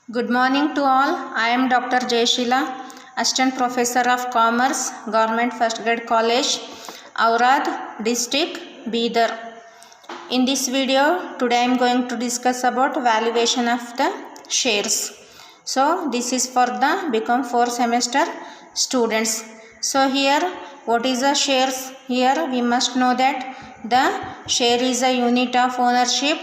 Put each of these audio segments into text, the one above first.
Good morning to all. I am Dr. Jayashila, Assistant Professor of Commerce, Government First Grade College, Aurad District, Bidar. In this video, today I am going to discuss about valuation of the shares. So, this is for the BCom 4 semester students. So, here what is the shares? Here we must know that the share is a unit of ownership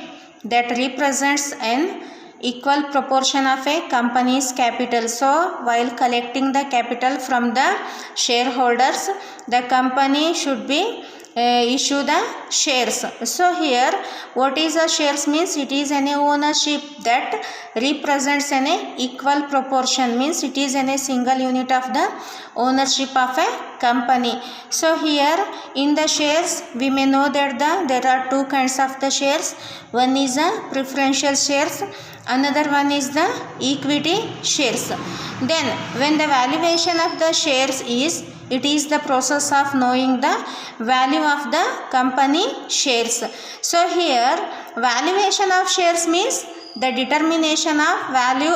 that represents an equal proportion of a company's capital. So while collecting the capital from the shareholders, the company should be issue the shares. So here what is a shares means it is an ownership that represents an equal proportion, means it is in a single unit of the ownership of a company. So here in the shares we may know that there are two kinds of the shares. One is a preferential shares, another one is the equity shares. Then when the valuation of the shares is, it is the process of knowing the value of the company shares. So here valuation of shares means the determination of value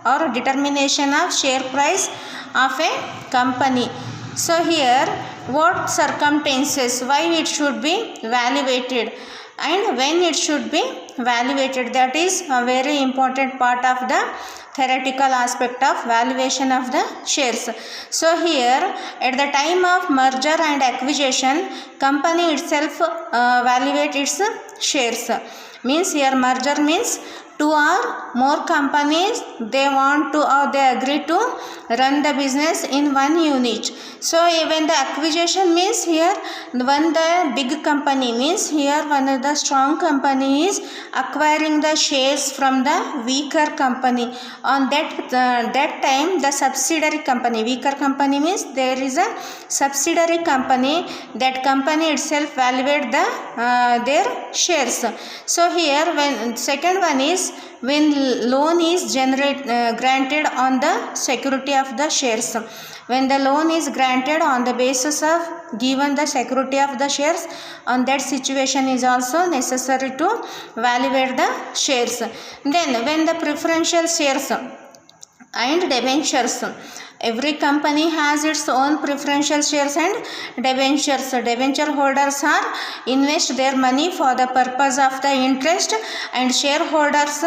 or determination of share price of a company. So here what circumstances, why it should be valuated and when it should be valuated, that is a very important part of the theoretical aspect of valuation of the shares. So here at the time of merger and acquisition, company itself valuate its shares. Means here merger means two or more companies they want to or they agree to run the business in one unit. So even the acquisition means here when the big company, means here one of the strong company is acquiring the shares from the weaker company. On that time the subsidiary company, weaker company means there is a subsidiary company, that company itself valuate the their shares. So here when second one is when loan is granted on the security of the shares. When the loan is granted on the basis of given the security of the shares, on that situation is also necessary to valuate the shares. Then when the preferential shares and debentures, every company has its own preferential shares and debentures. Debenture holders are invest their money for the purpose of the interest, and shareholders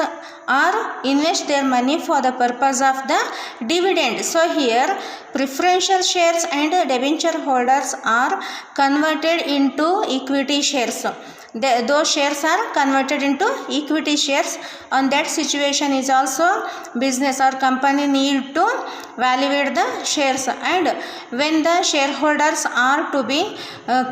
are invest their money for the purpose of the dividend. So here preferential shares and debenture holders are converted into equity shares. Those shares are converted into equity shares. On that situation is also business or company need to valuate the shares. And when the shareholders are to be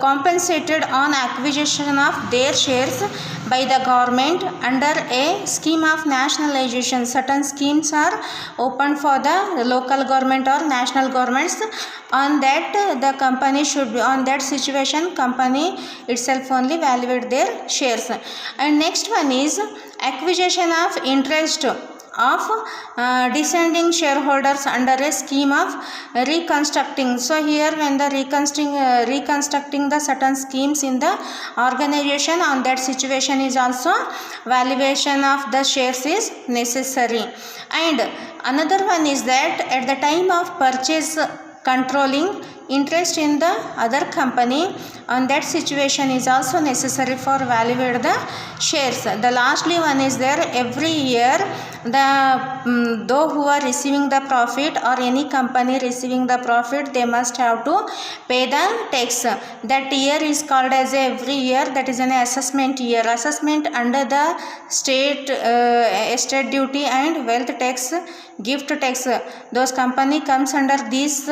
compensated on acquisition of their shares by the government under a scheme of nationalization, certain schemes are opened for the local government or national governments. On that the company should be, on that situation company itself only valuate their shares. And next one is acquisition of interest of descending shareholders under a scheme of reconstructing. So here when the reconstructing the certain schemes in the organization, on that situation is also valuation of the shares is necessary. And another one is that at the time of purchase controlling interest in the other company, on that situation is also necessary for valuate the shares. The lastly one is there, every year the though who are receiving the profit or any company receiving the profit, they must have to pay the tax. That year is called as every year, that is an assessment year. Assessment under the state estate duty and wealth tax, gift tax, those company comes under these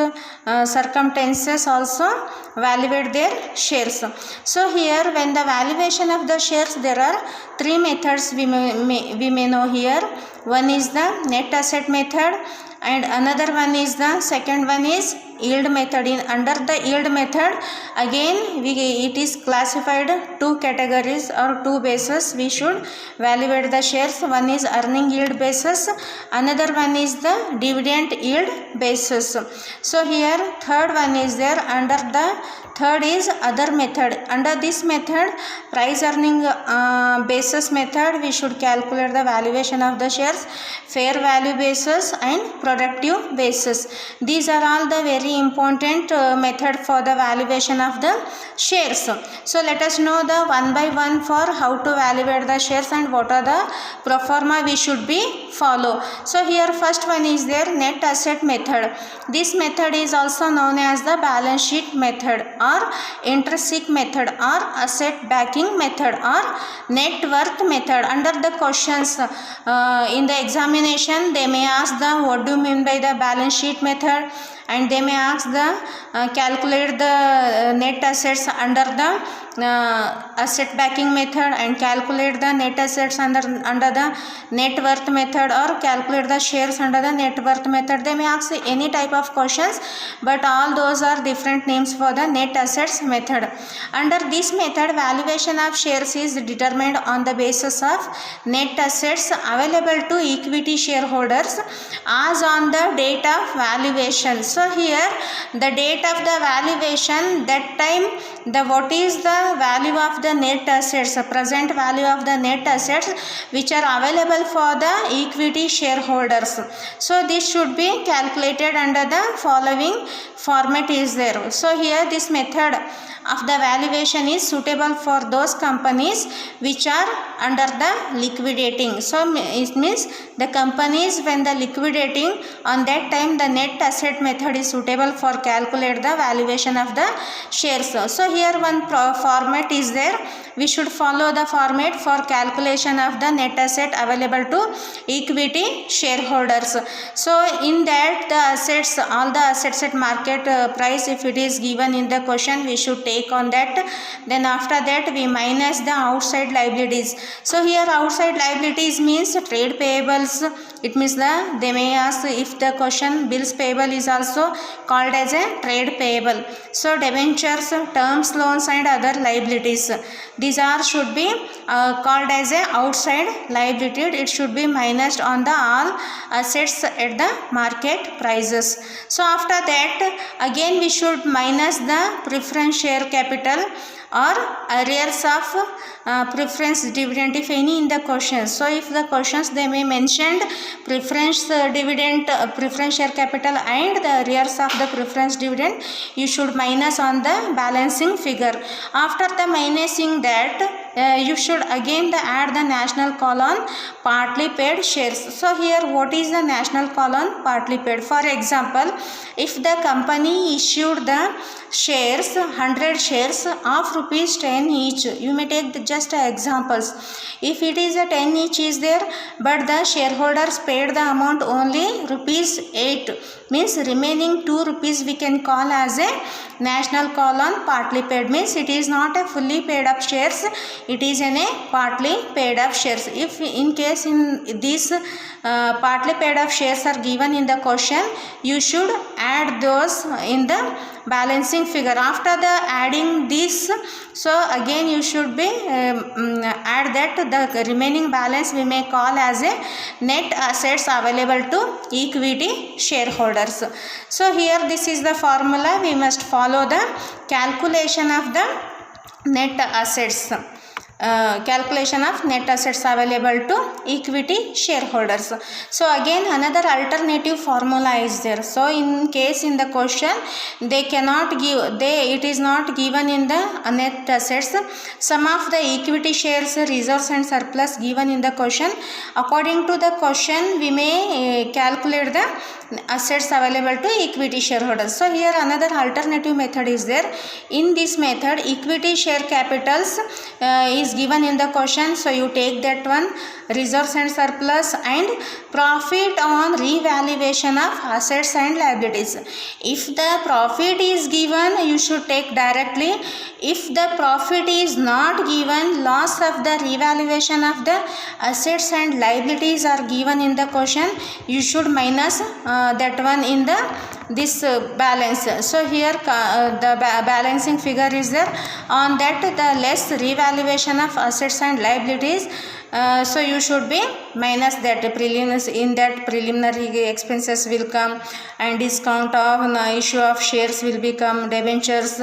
circumstances also valuate their shares. So here when the valuation of the shares, there are three methods we may know here. One is the net asset method, and another one is the second one is yield method. In under the yield method again it is classified two categories or two bases we should valuate the shares. One is earning yield basis, another one is the dividend yield basis. So here third one is there, under the Third is other method. Under this method, price earning basis method, we should calculate the valuation of the shares, fair value basis and productive basis. These are all the very important method for the valuation of the shares. So let us know the one by one for how to evaluate the shares and what are the pro forma we should be follow. So here first one is their net asset method. This method is also known as the balance sheet method or intrinsic method or asset backing method or net worth method. Under the questions in the examination, they may ask the what do you mean by the balance sheet method, and they may ask the calculate the net assets under the asset backing method and calculate the net assets under the net worth method, or calculate the shares under the net worth method. They may ask any type of questions, but all those are different names for the net assets method. Under this method, valuation of shares is determined on the basis of net assets available to equity shareholders as on the date of valuation. So here the date of the valuation, that time the what is the value of the net assets, present value of the net assets which are available for the equity shareholders. So this should be calculated under the following format is there. So here this method of the valuation is suitable for those companies which are under the liquidating. So it means the companies when the liquidating, on that time the net asset method is suitable for calculate the valuation of the shares. So here one format is there. We should follow the format for calculation of the net asset available to equity shareholders. So in that the assets, all the assets at market price, if it is given in the question, we should take on that. Then after that we minus the outside liabilities. So here outside liabilities means trade payables. It means they may ask if the question bills payable is also called as a trade payable. So debentures, terms loans and other liabilities, these are should be called as a outside liability. It should be minused on the all assets at the market prices. So after that again we should minus the preference share capital or arrears of preference dividend if any in the questions. So if the questions they may mentioned preference dividend, preference share capital and the arrears of the preference dividend, you should minus on the balancing figure. After the minusing that you should again add the national colon partly paid shares. So here what is the national colon partly paid? For example, if the company issued the shares 100 shares of rupees 10 each, you may take just examples. If it is a 10 each is there, but the shareholders paid the amount only rupees 8, means remaining 2 rupees we can call as a national colon partly paid, means it is not a fully paid up shares, it is in a partly paid up shares. If in case in this partly paid up shares are given in the question, you should add those in the balancing figure. After the adding this, so again you should be add that the remaining balance we may call as a net assets available to equity shareholders. So here this is the formula we must follow, the calculation of the net assets. Calculation of net assets available to equity shareholders. So again another alternative formula is there. So in case in the question they cannot give, it is not given in the net assets, some of the equity shares, reserves and surplus given in the question, according to the question we may calculate the assets available to equity shareholders. So here another alternative method is there. In this method equity share capitals is given in the question, so you take that one, reserves and surplus and profit on revaluation of assets and liabilities. If the profit is given, you should take directly. If the profit is not given, loss of the revaluation of the assets and liabilities are given in the question, you should minus that one in the this balance. So here the balancing figure is there. On that the less revaluation of assets and liabilities, so you should be minus that prelims, in that preliminary expenses will come, and discount of issue of shares will become, debentures,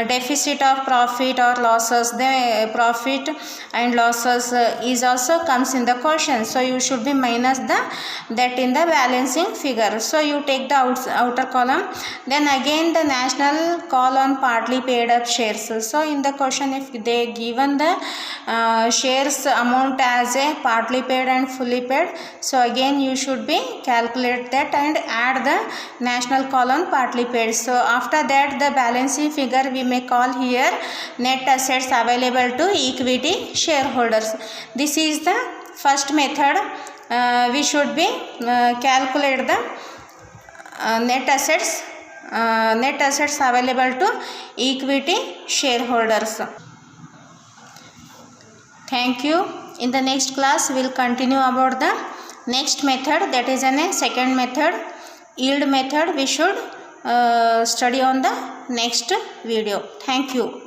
deficit of profit or losses, the profit and losses is also comes in the question. So you should be minus that in the balancing figure. So you take the outer column, then again the national call on partly paid up shares. So in the question, if they given the shares amount as a partly paid and fully paid, so again you should be calculate that and add the national call on partly paid. So after that the balancing figure we may call here net assets available to equity shareholders. This is the first method. We should be calculate the net assets available to equity shareholders. Thank you. In the next class we will continue about the next method, that is a second method, yield method. We should study on the next video. Thank you.